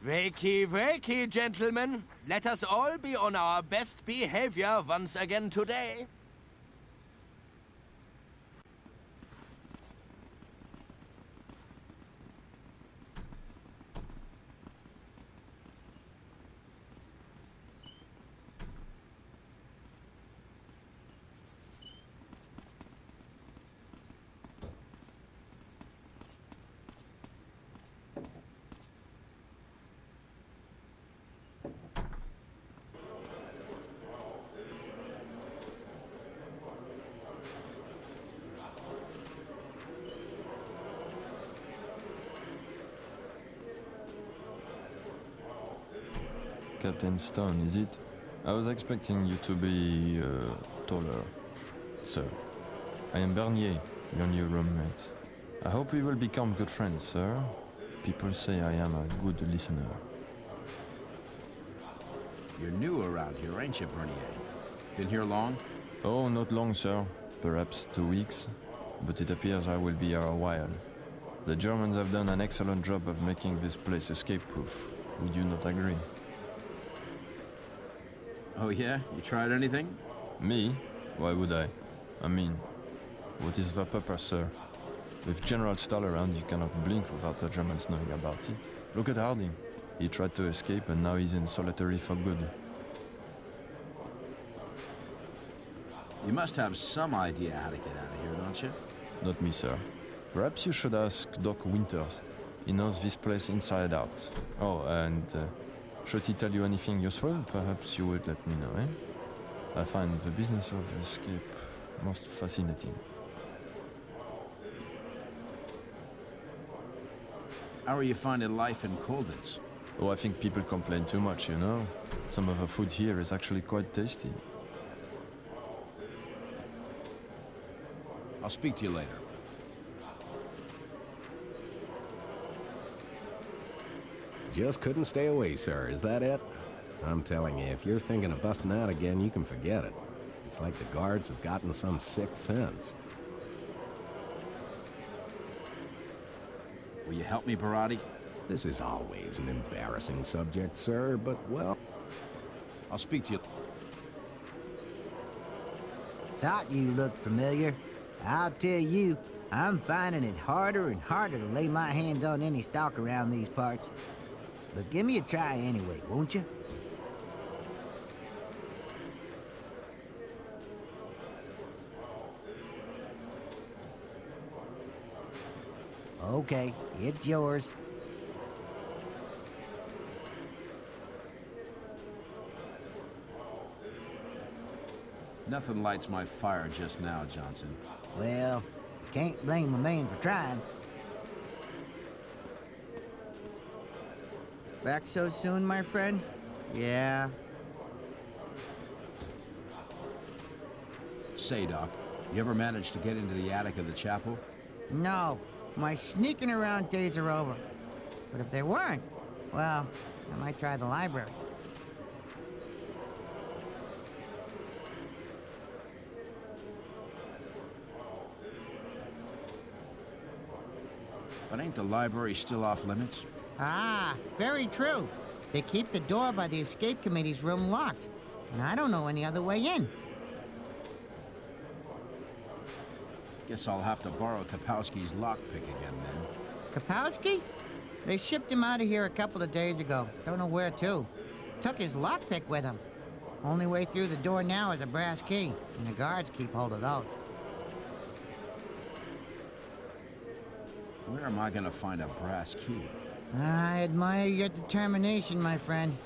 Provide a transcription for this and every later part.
Wakey, wakey, gentlemen. Let us all be on our best behavior once again today. Captain Stone, is it? I was expecting you to be taller, sir. I am Bernier, your new roommate. I hope we will become good friends, sir. People say I am a good listener. You're new around here, ain't you, Bernier? Been here long? Oh, not long, sir. Perhaps 2 weeks. But it appears I will be here a while. The Germans have done an excellent job of making this place escape-proof. Would you not agree? Oh yeah? You tried anything? Me? Why would I? I mean, what is the purpose, sir? With General Stahl around, you cannot blink without the Germans knowing about it. Look at Harding. He tried to escape and now he's in solitary for good. You must have some idea how to get out of here, don't you? Not me, sir. Perhaps you should ask Doc Winters. He knows this place inside out. Oh, and should he tell you anything useful? Perhaps you would let me know, eh? I find the business of escape most fascinating. How are you finding life in Colditz? Oh, I think people complain too much, you know? Some of the food here is actually quite tasty. I'll speak to you later. Just couldn't stay away, sir. Is that it? I'm telling you, if you're thinking of busting out again, you can forget it. It's like the guards have gotten some sixth sense. Will you help me, Barati? This is always an embarrassing subject, sir, but, well... I'll speak to you. Thought you looked familiar. I'll tell you, I'm finding it harder and harder to lay my hands on any stock around these parts. But give me a try anyway, won't you? Okay, it's yours. Nothing lights my fire just now, Johnson. Well, you can't blame a man for trying. Back so soon, my friend? Yeah. Say, Doc, you ever managed to get into the attic of the chapel? No, my sneaking around days are over. But if they weren't, well, I might try the library. But ain't the library still off limits? Ah, very true. They keep the door by the escape committee's room locked, and I don't know any other way in. Guess I'll have to borrow Kapowski's lockpick again, then. Kapowski? They shipped him out of here a couple of days ago. Don't know where to. Took his lockpick with him. Only way through the door now is a brass key, and the guards keep hold of those. Where am I gonna find a brass key? I admire your determination, my friend.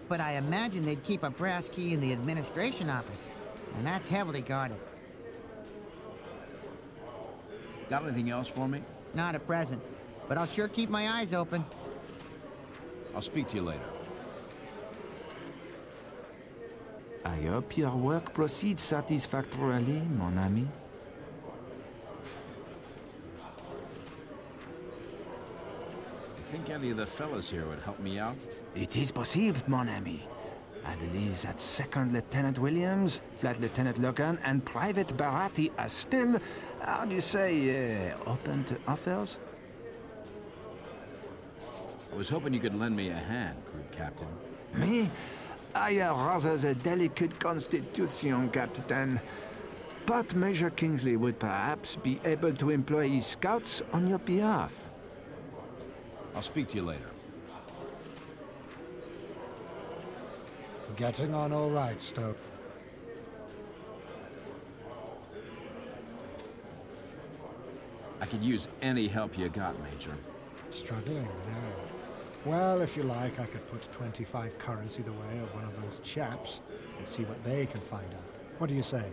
But I imagine they'd keep a brass key in the administration office, and that's heavily guarded. Got anything else for me? Not at present, but I'll sure keep my eyes open. I'll speak to you later. I hope your work proceeds satisfactorily, mon ami. think any of the fellas here would help me out? It is possible, mon ami. I believe that Second Lieutenant Williams, Flight Lieutenant Logan, and Private Barati are still, how do you say, open to offers? I was hoping you could lend me a hand, Group Captain. Me? I have rather the delicate constitution, Captain. But Major Kingsley would perhaps be able to employ his scouts on your behalf. I'll speak to you later. Getting on all right, Stoke. I could use any help you got, Major. Struggling, yeah. Well, if you like, I could put 25 currency the way of one of those chaps and see what they can find out. What do you say?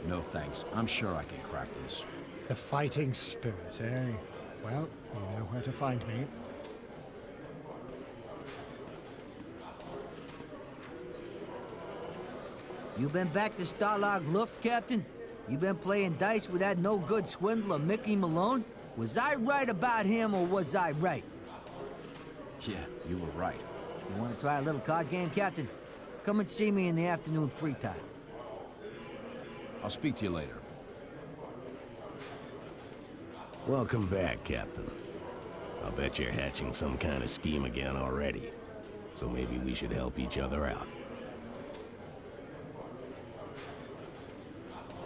No thanks. I'm sure I can crack this. The fighting spirit, eh? Well, you know where to find me. You been back to Stalag Luft, Captain? You been playing dice with that no-good swindler Mickey Malone? Was I right about him, or was I right? Yeah, you were right. You want to try a little card game, Captain? Come and see me in the afternoon free time. I'll speak to you later. Welcome back, Captain. I'll bet you're hatching some kind of scheme again already. So maybe we should help each other out.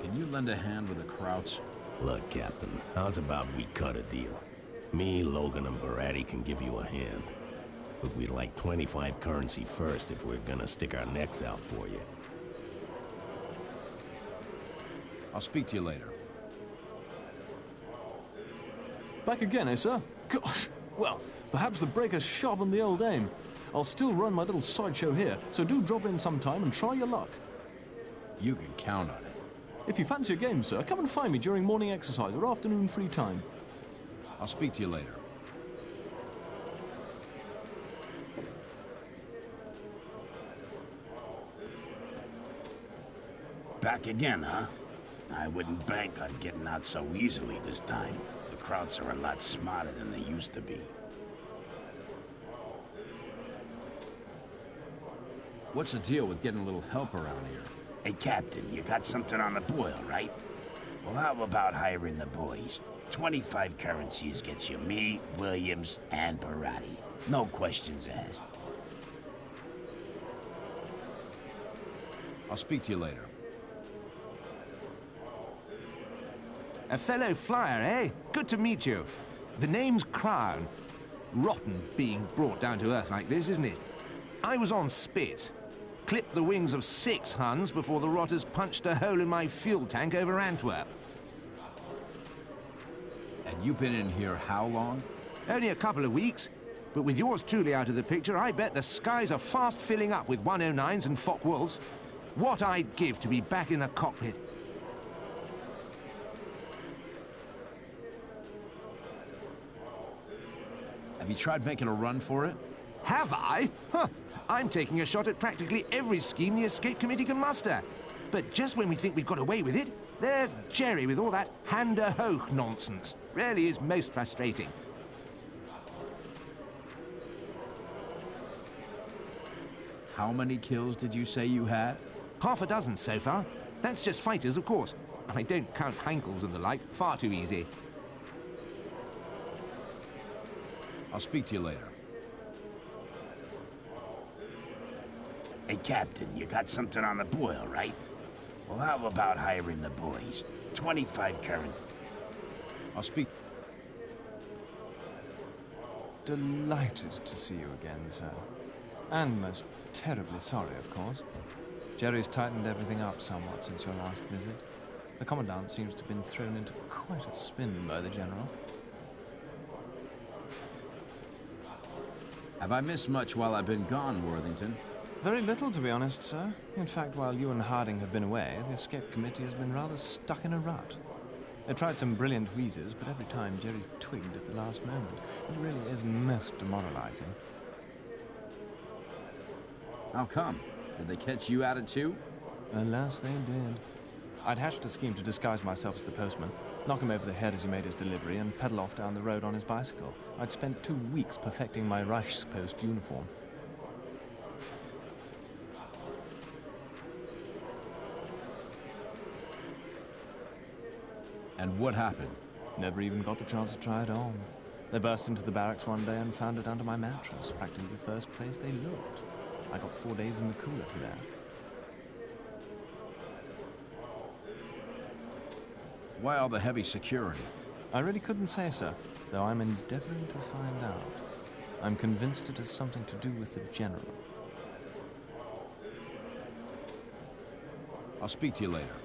Can you lend a hand with the Krauts? Look, Captain, how's about we cut a deal? Me, Logan, and Barati can give you a hand. But we'd like 25 currency first if we're gonna stick our necks out for you. I'll speak to you later. Back again, eh, sir? Gosh! Well, perhaps the break has sharpened the old aim. I'll still run my little sideshow here, so do drop in sometime and try your luck. You can count on it. If you fancy a game, sir, come and find me during morning exercise or afternoon free time. I'll speak to you later. Back again, huh? I wouldn't bank on getting out so easily this time. The Krauts are a lot smarter than they used to be. What's the deal with getting a little help around here? Hey, Captain, you got something on the boil, right? Well, how about hiring the boys? 25 currencies gets you me, Williams, and Barati. No questions asked. I'll speak to you later. A fellow flyer, eh? Good to meet you. The name's Crown. Rotten being brought down to earth like this, isn't it? I was on Spit. Clipped the wings of 6 Huns before the rotters punched a hole in my fuel tank over Antwerp. And you've been in here how long? Only a couple of weeks. But with yours truly out of the picture, I bet the skies are fast filling up with 109s and Focke-Wulfs. What I'd give to be back in the cockpit. Have you tried making a run for it? Have I? Huh. I'm taking a shot at practically every scheme the Escape Committee can muster. But just when we think we've got away with it, there's Jerry with all that hand-a-hoch nonsense. Really is most frustrating. How many kills did you say you had? Half a dozen so far. That's just fighters, of course. I don't count Heinkels and the like. Far too easy. I'll speak to you later. Hey, Captain, you got something on the boil, right? Well, how about hiring the boys? 25 current. I'll speak. Delighted to see you again, sir. And most terribly sorry, of course. Jerry's tightened everything up somewhat since your last visit. The Commandant seems to have been thrown into quite a spin by the General. Have I missed much while I've been gone, Worthington? Very little, to be honest, sir. In fact, while you and Harding have been away, the Escape Committee has been rather stuck in a rut. They tried some brilliant wheezes, but every time Jerry's twigged at the last moment. It really is most demoralizing. How come? Did they catch you at it too? Alas, they did. I'd hatched a scheme to disguise myself as the postman. knock him over the head as he made his delivery, and pedal off down the road on his bicycle. I'd spent 2 weeks perfecting my Reichspost uniform. And what happened? Never even got the chance to try it on. They burst into the barracks one day and found it under my mattress, practically the first place they looked. I got 4 days in the cooler for that. Why all the heavy security? I really couldn't say, sir, though I'm endeavoring to find out. I'm convinced it has something to do with the general. I'll speak to you later.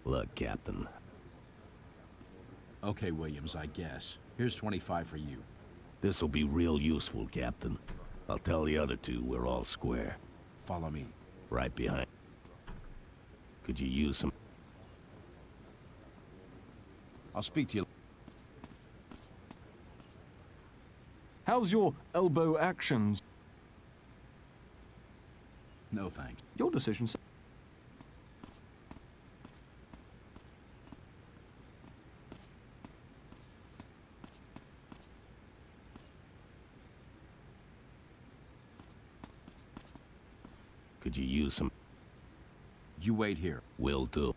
Look, Captain. Okay, Williams, I guess. Here's 25 for you. This'll be real useful, Captain. I'll tell the other two we're all square. Follow me. Right behind. Could you use some... I'll speak to you. How's your elbow actions? No thanks. Your decision, sir. Could you use some... You wait here. Will do.